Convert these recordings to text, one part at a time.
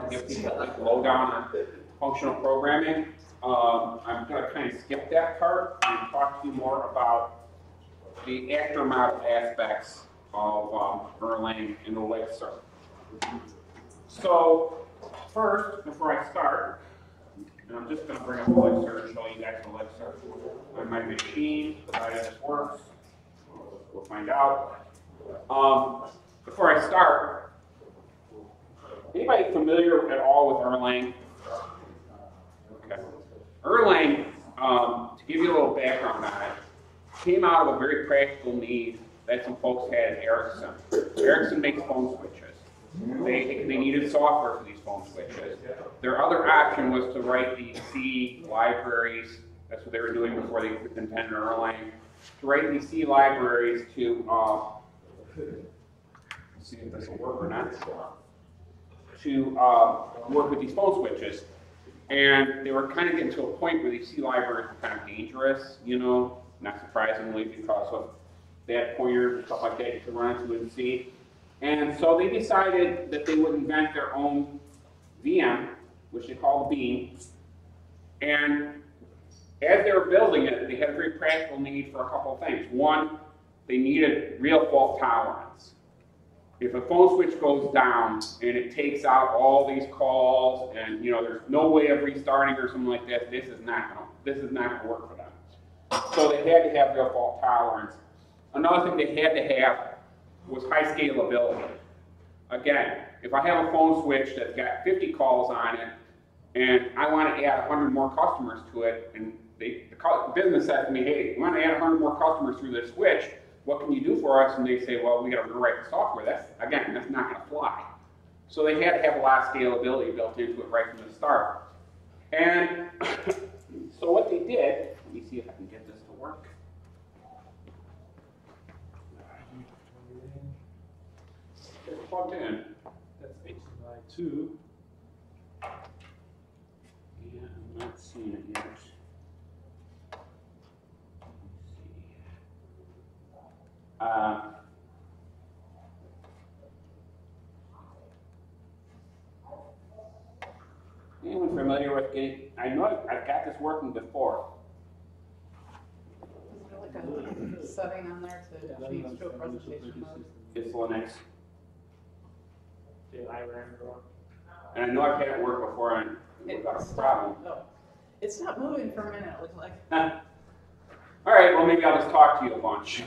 to give people a quick lowdown on functional programming. I'm going to kind of skip that part and talk to you more about the actor model aspects of Erlang and Elixir. So first, before I start, and I'm just going to bring up Elixir and show you guys Elixir on my machine, how this works. We'll find out. Before I start, anybody familiar at all with Erlang? Okay. Erlang, to give you a little background on it, came out of a very practical need that some folks had at Ericsson. Ericsson makes phone switches. They needed software for these phone switches. Their other option was to write the C libraries. That's what they were doing before they invented Erlang. To write these C libraries to, let's see if this will work or not, to work with these phone switches. And they were kind of getting to a point where these C libraries were kind of dangerous, you know, not surprisingly, because of bad pointers and stuff like that you could run into in C. And so they decided that they would invent their own VM, which they call the Bean. And as they were building it, they had a very practical need for a couple of things. One, they needed real fault tolerance. If a phone switch goes down and it takes out all these calls, and you know there's no way of restarting or something like that, this is not gonna work for them. So they had to have real fault tolerance. Another thing they had to have was high scalability. Again, if I have a phone switch that's got 50 calls on it, and I want to add 100 more customers to it, and the business says to me, hey, we want to add 100 more customers through this switch, what can you do for us? And they say, well, we got to rewrite the software. That's not going to fly. So they had to have a lot of scalability built into it right from the start. And so what they did, let me see if I can get this to work. It's plugged in. That's HDMI 2. Yeah, I'm not seeing it yet. Anyone familiar with getting? I know I've got this working before. Is there like a setting on there to change to a presentation mode? It's Linux. Arbor. And I know I've had it work before and without a problem. No. It stopped moving for a minute, it looked like. All right, well maybe I'll just talk to you a bunch.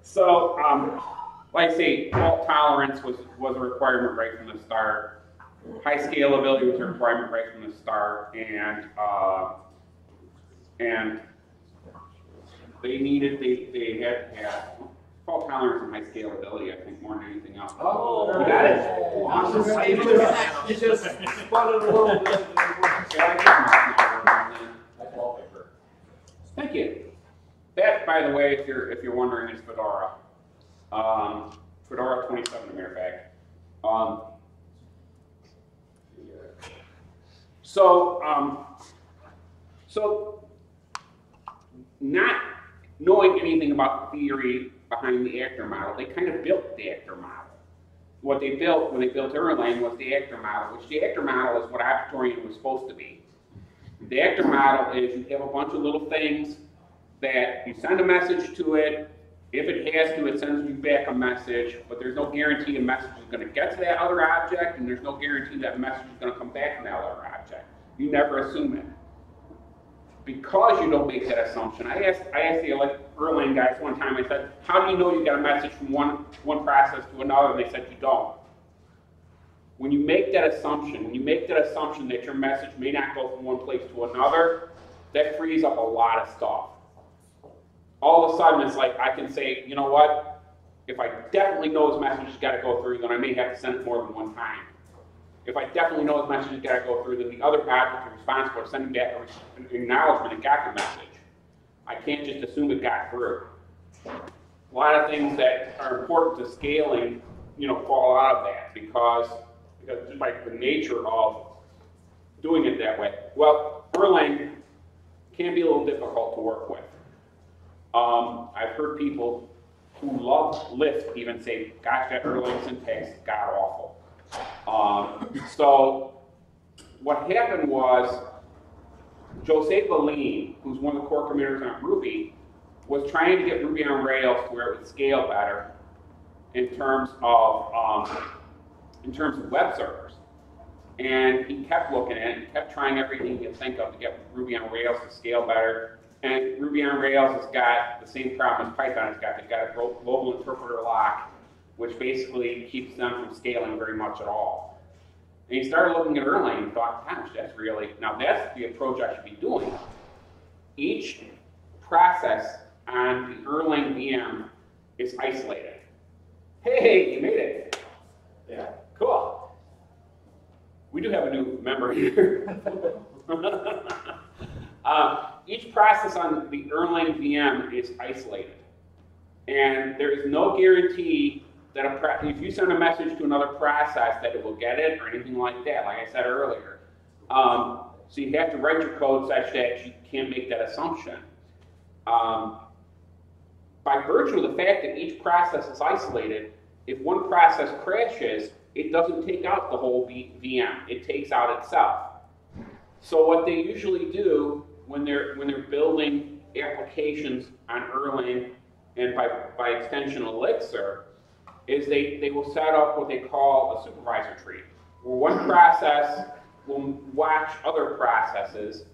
So, like I say, fault tolerance was a requirement right from the start. High scalability was a requirement right from the start, and they had to have fault tolerance and high scalability, I think, more than anything else. Oh, you got it? You just spotted a little bit. Thank you. That, by the way, if you're wondering, is Fedora. Fedora 27, as a matter of fact. So not knowing anything about the theory behind the actor model, they kind of built the actor model. What they built when they built Erlang was the actor model, which the actor model is what object-oriented was supposed to be. The actor model is you have a bunch of little things that you send a message to it. If it has to, it sends you back a message, but there's no guarantee a message is going to get to that other object, and there's no guarantee that message is going to come back from that other object. You never assume it. Because you don't make that assumption, I asked the Erlang guys one time, I said, how do you know you got a message from one process to another? And they said, you don't. When you make that assumption, that your message may not go from one place to another, that frees up a lot of stuff. All of a sudden, it's like I can say, you know what? If I definitely know this message has got to go through, then I may have to send it more than one time. If I definitely know this message has got to go through, then the other object is responsible for sending back an acknowledgement it got the message. I can't just assume it got through. A lot of things that are important to scaling, fall out of that because just by the nature of doing it that way. Well, Erlang can be a little difficult to work with. I've heard people who love Lisp even say, gosh, that Erlang syntax is god-awful. So what happened was Jose Valine, who's one of the core committers on Ruby, was trying to get Ruby on Rails to where it would scale better in terms of web servers. And he kept looking at it, he kept trying everything he could think of to get Ruby on Rails to scale better. And Ruby on Rails has got the same problem as Python has got. They've got a global interpreter lock, which basically keeps them from scaling very much at all. And he started looking at Erlang and thought, gosh, that's the approach I should be doing. Each process on the Erlang VM is isolated. Hey, you made it. Yeah, cool. We do have a new member here. Each process on the Erlang VM is isolated. And there is no guarantee that if you send a message to another process that it will get it or anything like that, like I said earlier. So you have to write your code such that you can't make that assumption. By virtue of the fact that each process is isolated, if one process crashes, it doesn't take out the whole VM. It takes out itself. So what they usually do when they're building applications on Erlang and by extension Elixir is they will set up what they call a supervisor tree, where one process will watch other processes,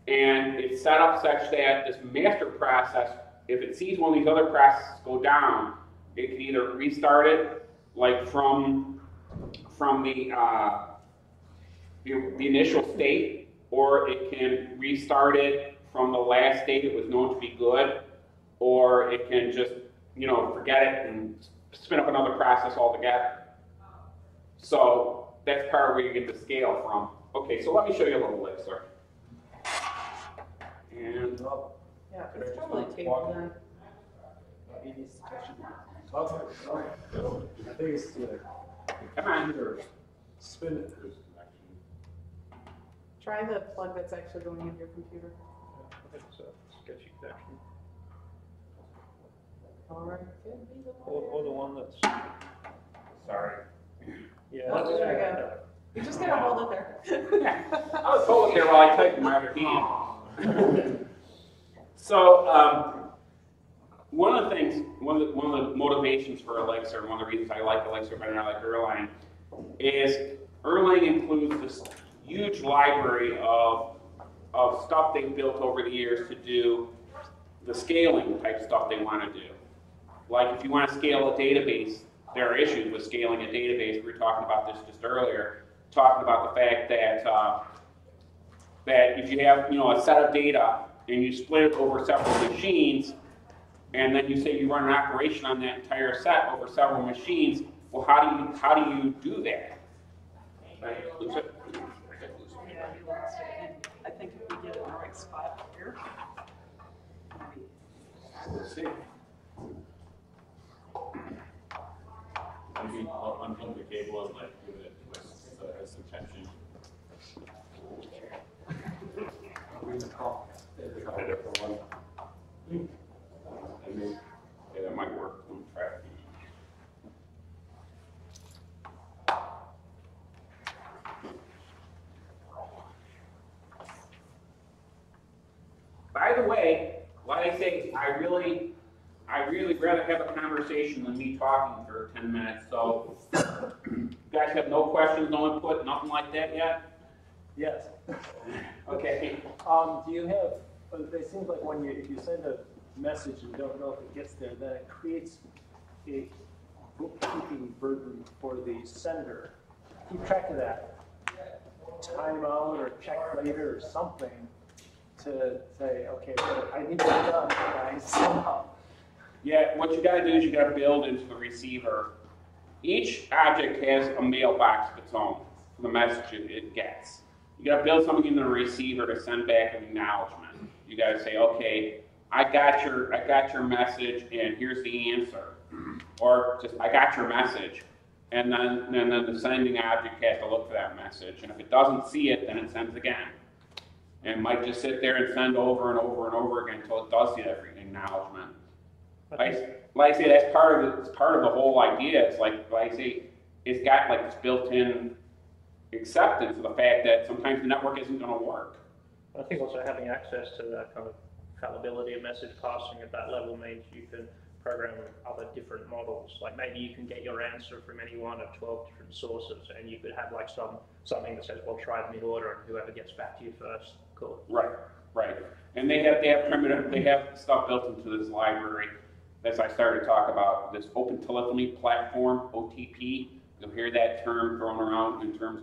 and it's set up such that this master process, if it sees one of these other processes go down, it can either restart it, like from the initial state, or it can restart it from the last state it was known to be good, or it can just, forget it and spin up another process altogether. So that's part of where you get the scale from. Okay, so let me show you a little Elixir. And Yeah, it's probably table then. I think it's come on. spin it. Try the plug that's actually going into your computer. It's a sketchy connection. Or it could be the Or the one that's. Sorry. Yeah. Oh, there we go. You just gotta hold it there. Yeah, I was holding there while I typed in my other hand. So one of the motivations for Elixir, one of the reasons I like Elixir better than I like Erlang, is Erlang includes this huge library of stuff they've built over the years to do the scaling type stuff they want to do. Like if you want to scale a database, there are issues with scaling a database. We were talking about this just earlier, talking about the fact that that if you have a set of data and you split it over several machines, and then you say you run an operation on that entire set over several machines, well, how do you do that? Right? Lose it? Yeah, he lost it. I think if we get it in the right spot here. Let's see. Maybe I'll unplug the cable and give it some tension. Try a different one. Yeah, that might work. Let me try it. By the way, like I say, I really rather have a conversation than me talking for 10 minutes. So, you guys have no questions, no input, nothing like that yet? Yes. Okay. Do you have, it seems like if you send a message and don't know if it gets there, then it creates a bookkeeping burden for the sender. Keep track of that. Timeout or check later or something to say, okay, I need to get done, guys, somehow. Yeah, what you gotta do is you gotta build into the receiver. Each object has a mailbox of its own for the message it gets. You gotta build something into the receiver to send back an acknowledgement. You gotta say, okay, I got your message and here's the answer. Or just, I got your message. And then the sending object has to look for that message. And if it doesn't see it, then it sends again. And it might just sit there and send over and over and over again until it does see that acknowledgement. Like I say, that's part of the whole idea. It's like I say, it's got like this built-in acceptance of the fact that sometimes the network isn't going to work. I think also having access to that kind of fallibility of message passing at that level means you can program other different models. Like maybe you can get your answer from any one of 12 different sources, and you could have like something that says, well, try the mid-order, and whoever gets back to you first. Cool. Right, right. And they have stuff built into this library. As I started to talk about this open telephony platform, OTP, you'll hear that term thrown around in terms,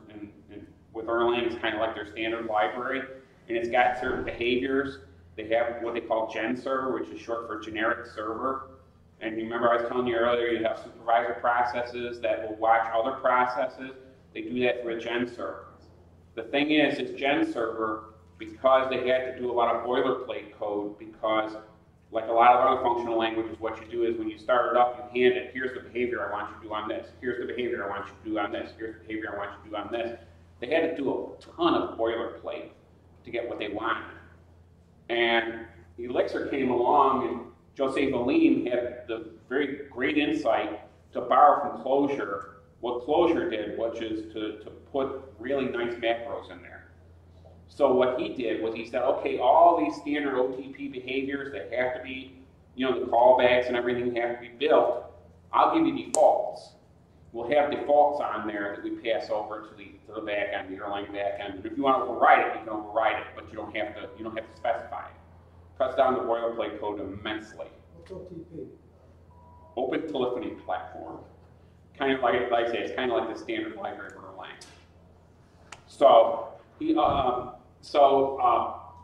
with Erlang, it's kind of like their standard library, and it's got certain behaviors. They have what they call gen server, which is short for generic server. And you remember I was telling you earlier, you have supervisor processes that will watch other processes. They do that through a gen server. The thing is, this gen server, because they had to do a lot of boilerplate code, because like a lot of other functional languages, what you do is when you start it up, you hand it, here's the behavior I want you to do on this, here's the behavior I want you to do on this, here's the behavior I want you to do on this. They had to do a ton of boilerplate to get what they wanted. And Elixir came along, and Jose Valim had the very great insight to borrow from Clojure what Clojure did, which is to put really nice macros in there. So what he did was he said, okay, all these standard OTP behaviors that have to be, the callbacks and everything have to be built, I'll give you defaults. We'll have defaults on there that we pass over to the backend, the Erlang backend. And if you want to override it, you can override it, but you don't have to specify it. Cuts down the boilerplate code immensely. What's OTP? Open telephony platform. Kind of like I say, it's kind of like the standard library for Erlang. So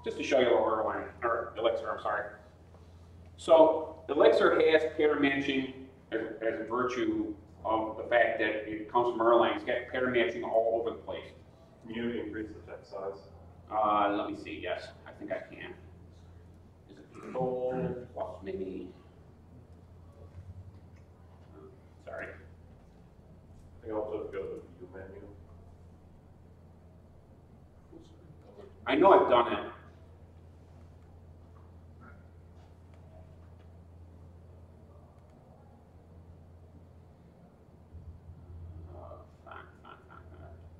just to show you what Erlang, or Elixir, I'm sorry. So Elixir has pattern matching as a virtue of the fact that it comes from Erlang. It's got pattern matching all over the place. Can you increase the text size? Let me see. Yes, I think I can. Is it control plus maybe? Sorry. I think also go to the view menu. I know I've done it.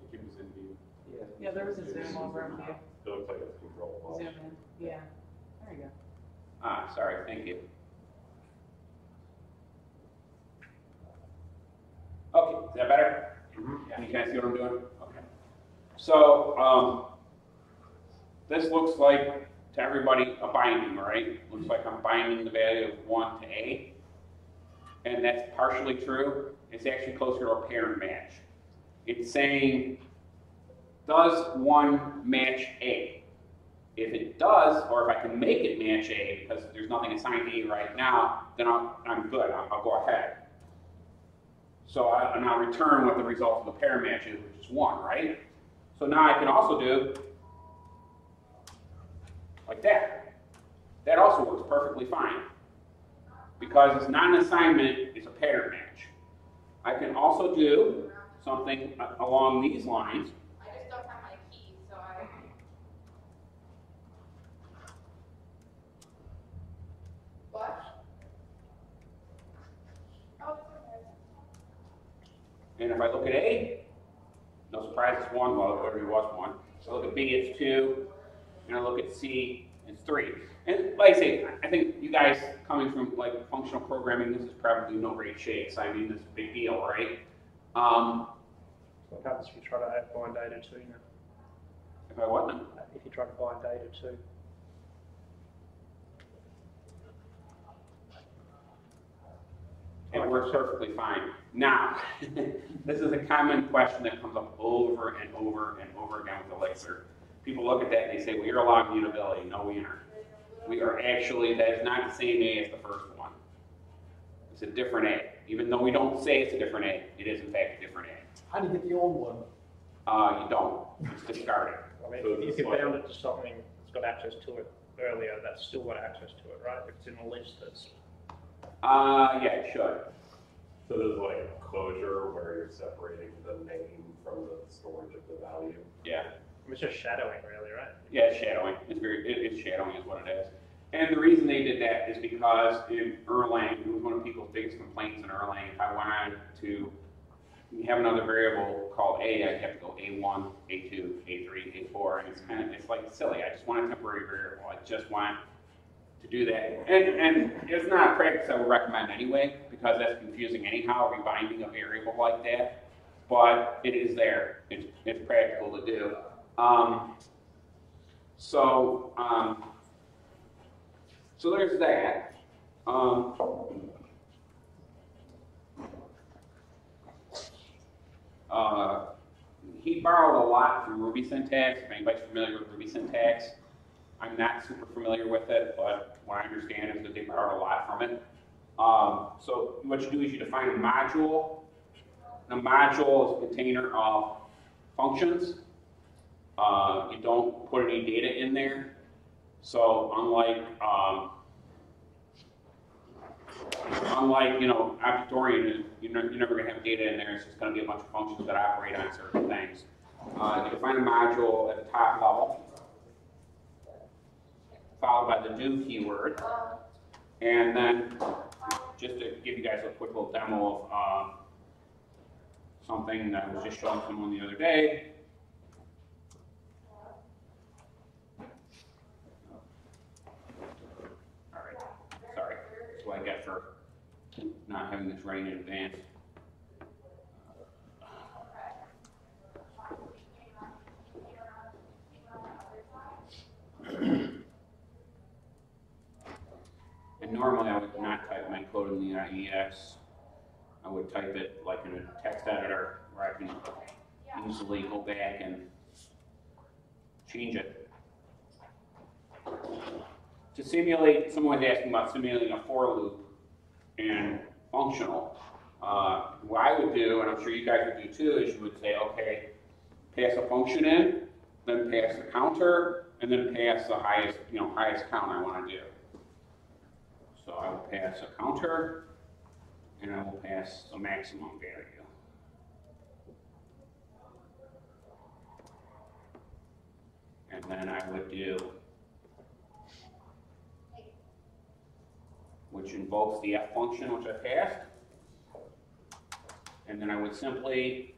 It keeps in view. Yeah, there was a zoom over in view. It looks like it's control. Zoom in. Yeah. There you go. Sorry, thank you. Okay, is that better? Mm-hmm. You guys see what I'm doing? Okay. So, this looks like, to everybody, a binding, right? Looks like I'm binding the value of 1 to A. And that's partially true. It's actually closer to a parent match. It's saying, does 1 match A? If it does, or if I can make it match A, because there's nothing assigned to A right now, then I'm good. I'll go ahead. So I'll return what the result of the pair match is, which is 1, right? So now I can also do like that. That also works perfectly fine. Because it's not an assignment, it's a pattern match. I can also do something along these lines. I just don't have my key, so I... What? Oh, it's okay. And if I look at A, no surprise it's 1, well, it already was 1. So I look at B, it's 2. And I look at C, it's 3. And like I say, I think you guys coming from like functional programming, this is probably no great shakes. I mean, this is a big deal, right? What happens if you try to add bind data too? If I what now? If you try to bind data too. It works perfectly fine. Now, this is a common question that comes up over and over and over again with Elixir. People look at that and they say, well, you're allowing mutability. No, we aren't. We are actually, that is not the same A as the first one. It's a different A. Even though we don't say it's a different A, it is in fact a different A. How do you get the old one? You don't. It's discarded. I mean, if you bound it to something that's got access to it earlier, that's still got access to it, right? If it's in a list that's... Yeah, it should. So there's like closure where you're separating the name from the storage of the value. Yeah. It's just shadowing, really, right? Yeah, it's shadowing. It's shadowing is what it is. And the reason they did that is because in Erlang, it was one of people's biggest complaints in Erlang. If I wanted to have another variable called A, I'd have to go A1, A2, A3, A4, and it's like silly. I just want a temporary variable. I just want to do that. And it's not a practice I would recommend anyway, because that's confusing anyhow, rebinding a variable like that. But it is there. It's practical to do. So there's that. He borrowed a lot from Ruby syntax. If anybody's familiar with Ruby syntax, I'm not super familiar with it, but what I understand is that they borrowed a lot from it. So what you do is you define a module. A module is a container of functions. You don't put any data in there. So unlike object-oriented, you're never going to have data in there. It's just going to be a bunch of functions that operate on certain things. You define a module at the top level, followed by the do keyword, and then just to give you guys a quick little demo of something that I was just showing someone the other day. All right, sorry, that's what I get for not having this ready in advance. And normally I would not type my code in the IEX. I would type it like in a text editor where I can easily go back and change it. To simulate, someone was asking about simulating a for loop and functional. What I would do, and I'm sure you guys would do too, is you would say, okay, pass a function in, then pass the counter, and then pass the highest count I want to do. So I will pass a counter, and I will pass a maximum value. And then I would do, which invokes the f function, which I passed. And then I would simply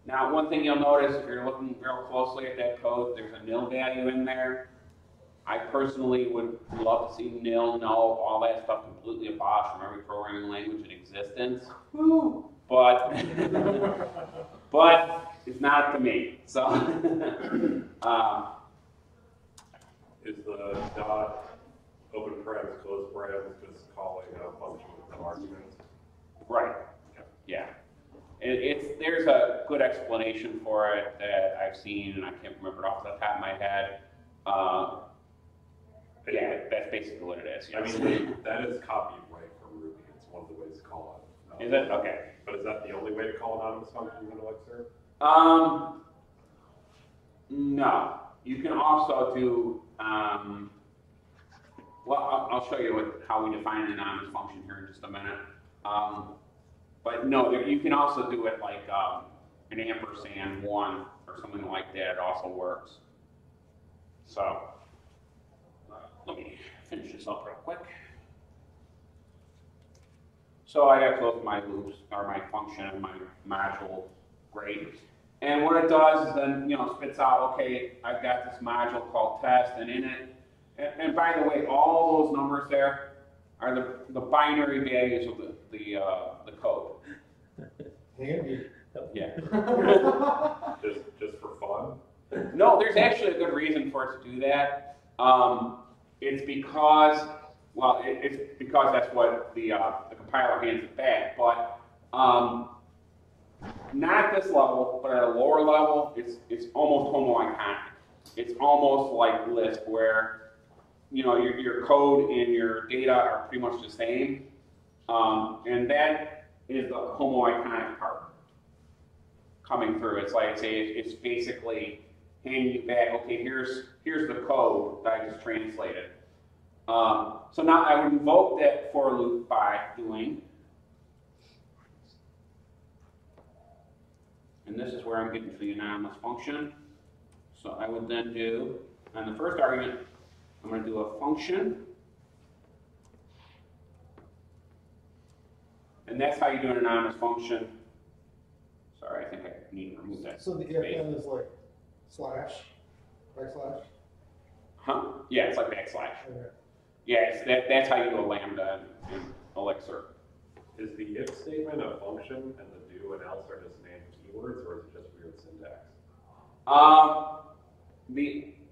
Now, one thing you'll notice if you're looking real closely at that code, there's a nil value in there. I personally would love to see nil, null, all that stuff completely abolished from every programming language in existence. Woo! But it's not up to me. So is the dot open parens, close parens just calling a function with no arguments? Right. Yeah. There's a good explanation for it that I've seen, and I can't remember it off the top of my head. Yeah, that's basically what it is. Yes. I mean, that is copied right from Ruby. It's one of the ways to call it. Is it? Okay. But is that the only way to call anonymous functions in Elixir? No. You can also do, well, I'll show you how we define an anonymous function here in just a minute. But no, you can also do it like an ampersand 1 or something like that. It also works. So let me finish this up real quick. So I have both my loops, or my function and my module, great. And what it does is then, spits out, okay, I've got this module called test, and in it, and by the way, all those numbers there are the binary values of the code. Handy. Yeah. just for fun? No, there's actually a good reason for it to do that. It's because, well, it's because that's what the compiler hands it back. But not at this level, but at a lower level, it's almost homoiconic. It's almost like Lisp, where your code and your data are pretty much the same. And that is the homo-iconic part coming through. It's like, it's basically handing you back, okay, here's the code that I just translated. So now I would invoke that for loop by doing, and this is where I'm getting to the anonymous function. So I would then do, on the first argument, I'm going to do a function. And that's how you do an anonymous function. Sorry, I think I need to remove that. So the space. FN is like slash, backslash? Huh? Yeah, it's like backslash. Okay. Yeah, that's how you do a lambda in Elixir. Is the if statement a function and the do and else are just named keywords, or is it just weird syntax?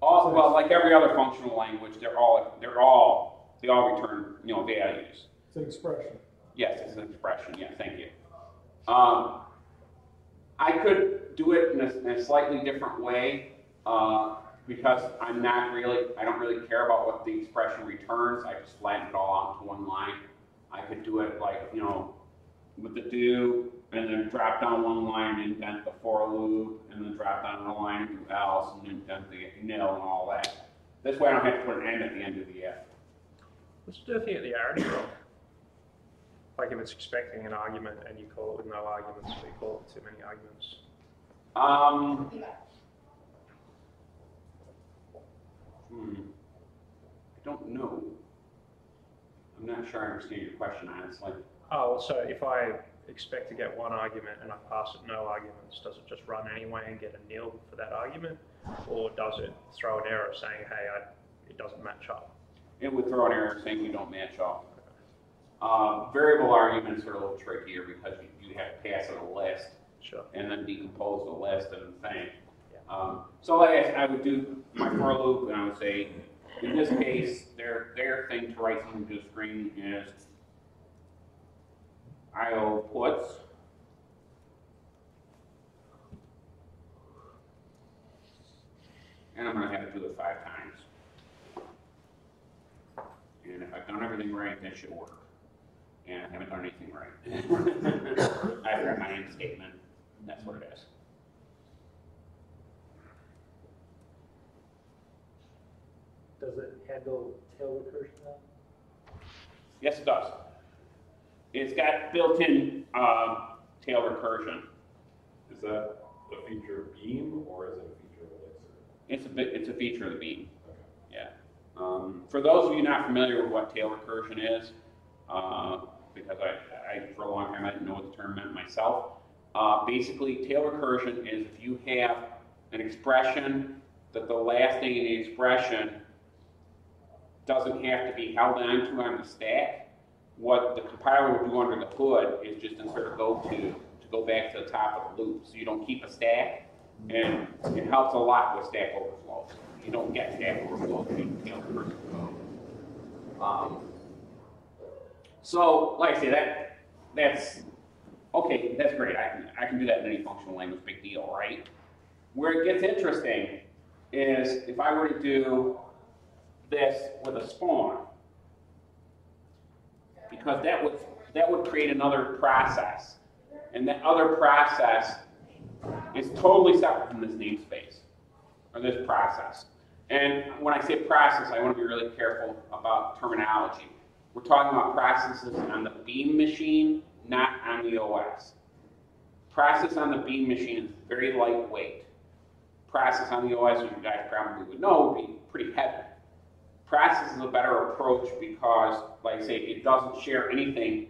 Well, like every other functional language, they all return values. It's an expression. Yes, it's an expression. Yeah, thank you. I could do it in a slightly different way because I don't really care about what the expression returns. I just flatten it all out to one line. I could do it like, with the do, and then drop down one line and indent the for loop, and then drop down another line and do else, and indent the nil and all that. This way I don't have to put an end at the end of the if. Let's do a thing at the arity roll. Like if it's expecting an argument and you call it with no arguments, or you call it with too many arguments. I don't know. I'm not sure I understand your question, honestly. Oh, so if I expect to get one argument and I pass it no arguments, does it just run anyway and get a nil for that argument? Or does it throw an error saying, hey, it doesn't match up? It would throw an error saying you don't match up. Variable arguments are a little trickier because you have to pass it a list. Sure. And then decompose the list and thing. Yeah. So I would do my for loop, and I would say, in this case, their thing to write something to the screen is IO puts. And I'm going to have to do it 5 times. And if I've done everything right, that should work. And I haven't done anything right. I forgot my end statement. That's what it is. Does it handle tail recursion now? Yes, it does. It's got built-in tail recursion. Is that a feature of Beam, or is it a feature of Elixir? It's a feature of the Beam. Okay. Yeah. For those of you not familiar with what tail recursion is, because I for a long time I didn't know what the term meant myself. Basically, tail recursion is if you have an expression that the last thing in the expression doesn't have to be held onto on the stack. What the compiler will do under the hood is just insert a to go back to the top of the loop, so you don't keep a stack, and it helps a lot with stack overflows. You don't get stack overflows in tail recursion code. So, like I say, that's okay. That's great. I can do that in any functional language. Big deal, right? Where it gets interesting is if I were to do this with a spawn, because that would create another process, and that other process is totally separate from this namespace or this process. And when I say process, I want to be really careful about terminology. We're talking about processes on the Beam machine, not on the OS. Process on the Beam machine is very lightweight. Process on the OS, as you guys probably would know, would be pretty heavy. Process is a better approach because, like I say, it doesn't share anything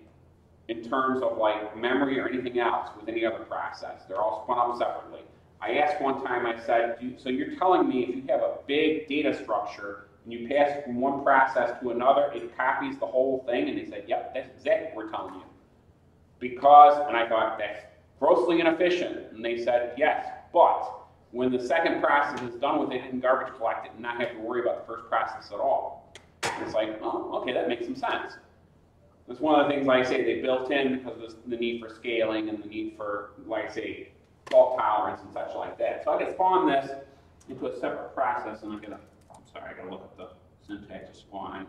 in terms of like memory or anything else with any other process. They're all spun up separately. I asked one time, I said, so you're telling me if you have a big data structure and you pass it from one process to another, it copies the whole thing? And they said, yep, that's exactly what we're telling you. Because, and I thought, that's grossly inefficient. And they said, yes, but when the second process is done with it, it can garbage collect it and not have to worry about the first process at all. And it's like, oh, okay, that makes some sense. That's one of the things, like I say, they built in because of the need for scaling and the need for, like I say, fault tolerance and such like that. So I could spawn this into a separate process, and I'm sorry, I gotta look at the syntax of spawn.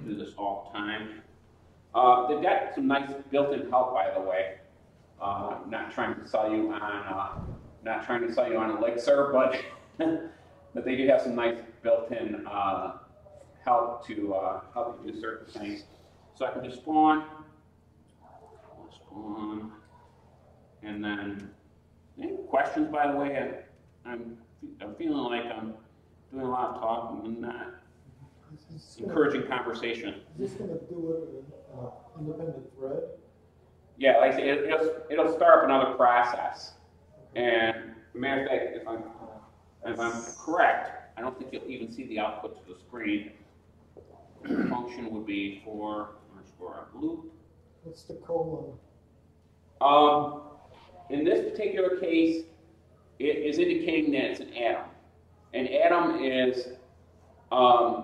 Do this all the time. They've got some nice built-in help, by the way. Not trying to sell you on Elixir, but but they do have some nice built-in help to help you do certain things. So I can just spawn, and then any questions, by the way. I'm feeling like I'm doing a lot of talking and not encouraging conversation. Is this going to do it in an independent thread? Yeah, like I say, it'll start up another process. And matter of fact, if I'm correct, I don't think you'll even see the output to the screen. The function would be for a loop. What's the colon? In this particular case, it is indicating that it's an atom. An atom is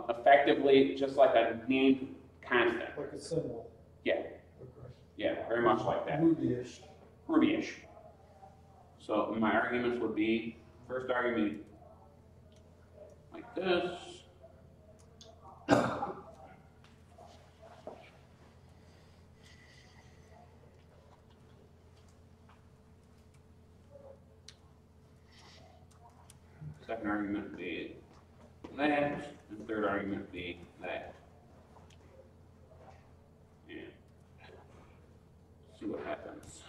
effectively just like a named constant. Like a symbol? Yeah. Okay. Yeah, very much like that. Ruby-ish. Ruby-ish. So my arguments would be, first argument, like this. Second argument would be that, and third argument would be that. And see what happens.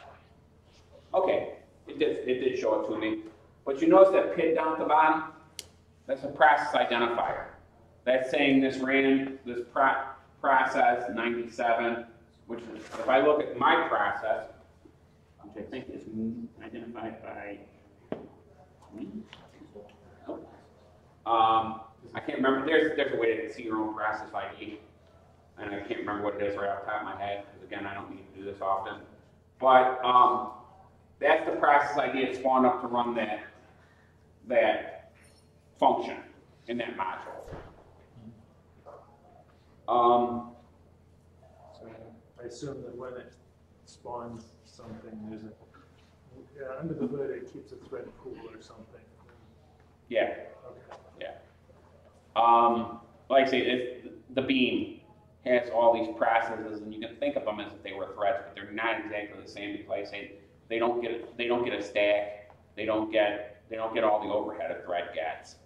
Okay, it did show it to me. But you notice that PID down at the bottom? That's a process identifier. That's saying this ran, this process 97, which is, if I look at my process, which I think is identified by me. I can't remember. There's a way to see your own process ID, and I can't remember what it is right off the top of my head, because again, I don't need to do this often. But that's the process ID that spawned up to run that function in that module. So I assume that when it spawns something, there's a under the hood it keeps a thread pool or something. Yeah. Okay. Yeah. Like I say, the beam has all these processes, and you can think of them as if they were threads, but they're not exactly the same, because like I say, they don't get a stack. They don't get all the overhead a thread gets.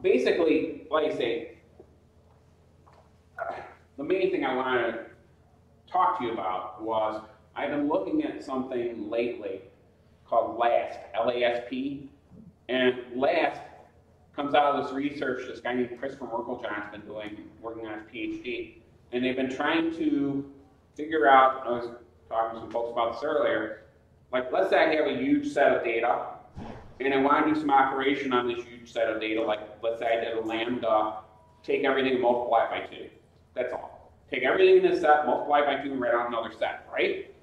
Basically, like I say, the main thing I wanted to talk to you about was I've been looking at something lately called LASP, L-A-S-P, and LASP comes out of this research this guy named Christopher Merkeljohn's been doing, working on his PhD, and they've been trying to figure out, I was talking to some folks about this earlier, like let's say I have a huge set of data, and I want to do some operation on this huge set of data, like let's say I did a lambda, take everything and multiply it by 2. That's all. Take everything in this set, multiply it by 2, and write out another set, right?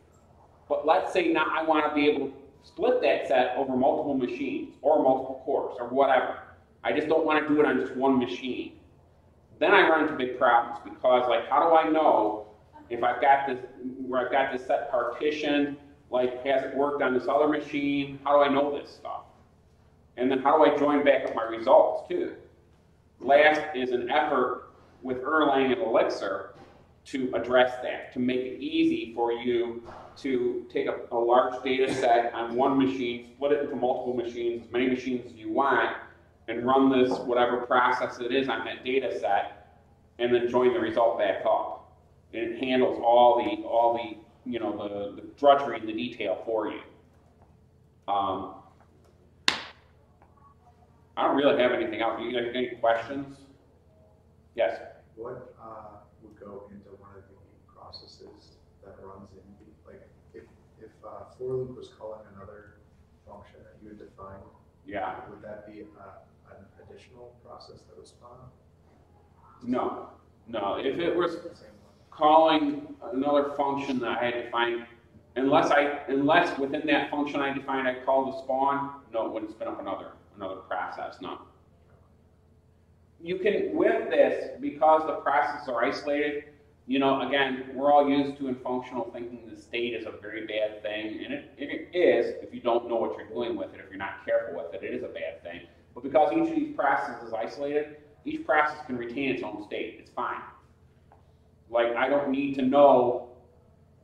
But let's say now I want to be able to split that set over multiple machines, or multiple cores, or whatever. I just don't want to do it on just one machine. Then I run into big problems, because like, how do I know if I've got this, where I've got this set partitioned, like has it worked on this other machine? How do I know this stuff? And then how do I join back up my results too? LASP is an effort with Erlang and Elixir to address that, to make it easy for you to take a large data set on one machine, split it into multiple machines, as many machines as you want, and run this whatever process it is on that data set, and then join the result back up. And it handles all the the drudgery and the detail for you. I don't really have anything else. You guys have any questions? Yes. What would go into one of the processes that runs in, like if for loop was calling another function that you had defined? Yeah. Would that be an additional process that was spawned? No. If it was calling another function that I had defined, unless within that function I defined I called the spawn, no, it wouldn't spin up another process. No. You can, with this, because the processes are isolated, again, we're all used to in functional thinking the state is a very bad thing, and it is if you don't know what you're doing with it, if you're not careful with it, it is a bad thing. because each of these processes is isolated, each process can retain its own state. It's fine. Like, I don't need to know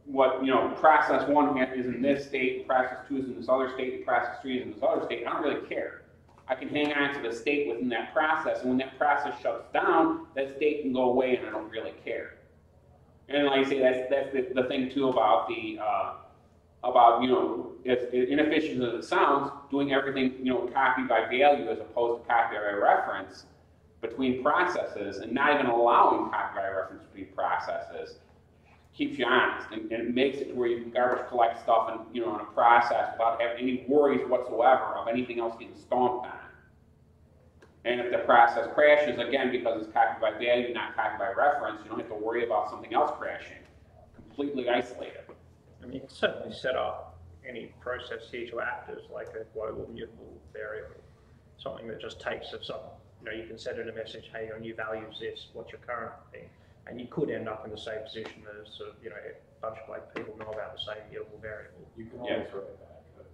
what, process 1 is in this state, process 2 is in this other state, and process 3 is in this other state. I don't really care. I can hang on to the state within that process, and when that process shuts down, that state can go away, and I don't really care. And like I say, that's the thing too about as inefficient as it sounds, doing everything, copy by value as opposed to copy by reference between processes, and not even allowing copy by reference between processes, keeps you honest, and it makes it to where you can garbage collect stuff in a process without having any worries whatsoever of anything else getting stomped on. And if the process crashes, again, because it's copied by value, not copied by reference, you don't have to worry about something else crashing. Completely isolated. I mean, you can certainly set up any process here to act as like a global mutable variable, something that just takes it up. You can set it a message, hey, your new value is this, what's your current thing? And you could end up in the same position as, a bunch of like people know about the same mutable variable. You can always write that code.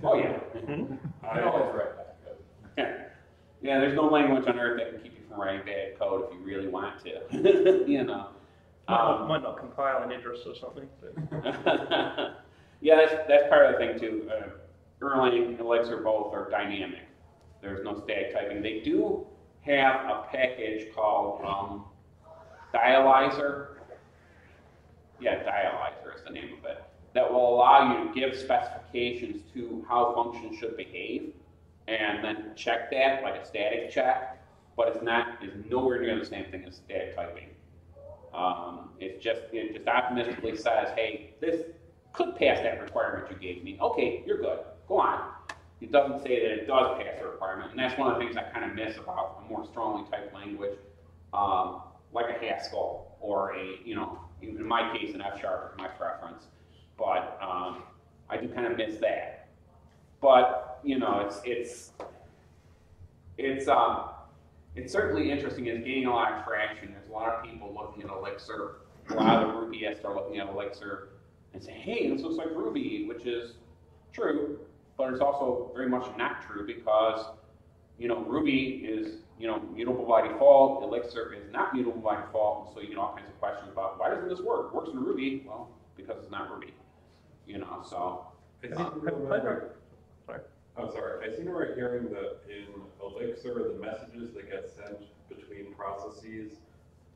Oh yeah. I can always write that code. Yeah, there's no language on earth that can keep you from writing bad code if you really want to. Might not compile in Idris or something. But. Yeah, that's part of the thing too. Erlang and Elixir both are dynamic. There's no static typing. They do have a package called Dialyzer. Yeah, Dialyzer is the name of it. That will allow you to give specifications to how functions should behave, and then check that like a static check. But it's nowhere near the same thing as static typing. It just optimistically says, hey, this could pass that requirement you gave me. Okay, you're good. Go on. It doesn't say that it does pass the requirement, and that's one of the things I kind of miss about a more strongly typed language, like a Haskell or in my case, an F# is my preference. But I do kind of miss that. But it's certainly interesting. It's gaining a lot of traction. There's a lot of people looking at Elixir. A lot of the Rubyists are looking at Elixir and saying, hey, this looks like Ruby, which is true, but it's also very much not true because, Ruby is, mutable by default. Elixir is not mutable by default. And so you get all kinds of questions about why doesn't this work? It works in Ruby. Well, because it's not Ruby, so. I'm sorry. I seem to remember hearing that in Elixir, the messages that get sent between processes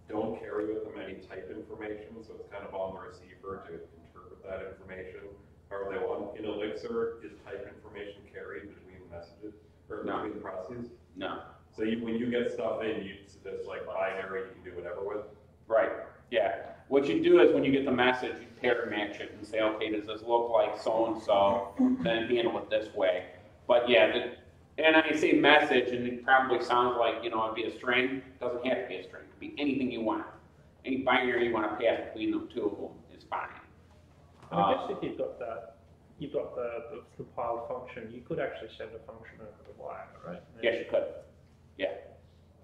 don't carry with them any type information, so it's kind of on the receiver to interpret that information. However, in Elixir, is type information carried between messages or between processes? No. So when you get stuff in, it's like binary, you can do whatever with. Right. Yeah. What you do is when you get the message, you pattern match it and say, okay, does this look like so and so? Then handle it this way. But yeah, and I say message, and it probably sounds like, it'd be a string. It doesn't have to be a string. It could be anything you want. Any binary you want to pass between the two of them is fine. I guess if you've got the compiled function, you could actually send a function over the wire, right? Yes, you could. Yeah,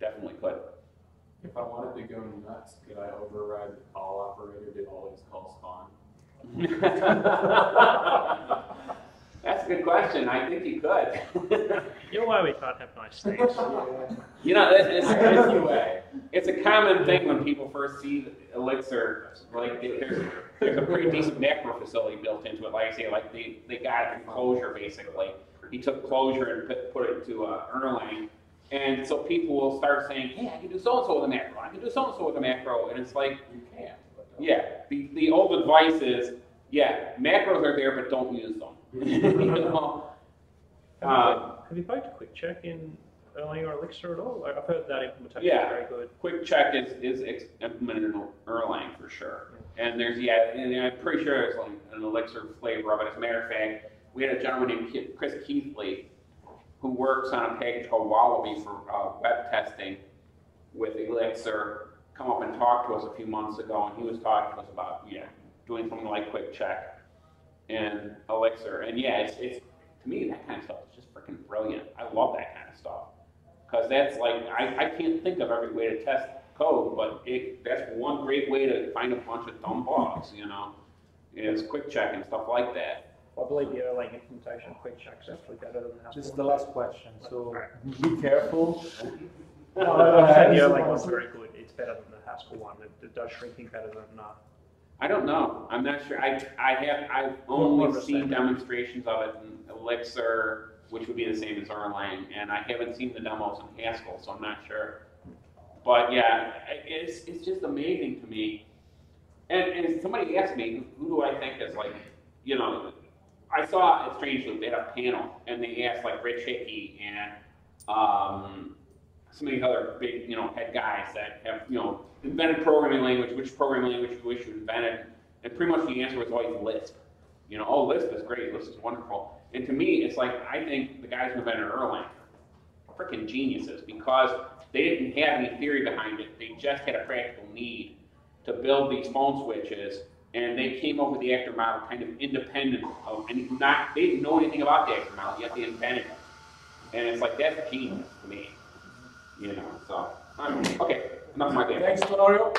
definitely could. If I wanted to go nuts, could I override the call operator to always call spawn? That's a good question. I think you could. You know why we can't have nice things? It's a common thing when people first see Elixir. Like there's a pretty decent macro facility built into it. Like I say, like they got it in Clojure basically. He took Clojure and put it into Erlang, and so people will start saying, "Hey, I can do so and so with a macro. I can do so and so with a macro," and it's like You can't. yeah. The old advice is, yeah, macros are there, but don't use them. Have you poked quick check in Erlang or Elixir at all? I've heard that implementation is very good. Quick check is implemented in Erlang for sure. And and I'm pretty sure there's like an Elixir flavor of it. As a matter of fact, we had a gentleman named Chris Keithley who works on a package called Wallaby for web testing with Elixir come up and talk to us a few months ago, and he was talking to us about doing something like quick check in Elixir. And it's to me that kind of stuff is just freaking brilliant. I love that kind of stuff because that's like I can't think of every way to test code, but that's one great way to find a bunch of dumb bugs. It's quick check and stuff like that. I believe the Erlang implementation of QuickCheck's actually better than the Haskell. This is the last question, so be careful. I said the Erlang one's very good. It's better than the Haskell one. It does shrinking better than I don't know. I'm not sure. I've only seen demonstrations of it in Elixir, which would be the same as Erlang, and I haven't seen the demos in Haskell, so I'm not sure. But yeah, it's just amazing to me. And somebody asked me, who do I think is like, you know, I saw at Strange Loop, they had a panel, and they asked like Rich Hickey and some of these other big, you know, head guys that have, you know, invented programming language, which programming language you wish you invented, and pretty much the answer was always Lisp. You know, oh, Lisp is great, Lisp is wonderful. And to me, it's like, I think the guys who invented Erlang are freaking geniuses because they didn't have any theory behind it. They just had a practical need to build these phone switches, and they came up with the actor model kind of independent of, and they didn't know anything about the actor model, yet they invented it. And it's like, that's genius to me. You know, so, okay, enough of my game. Thanks, Onorio.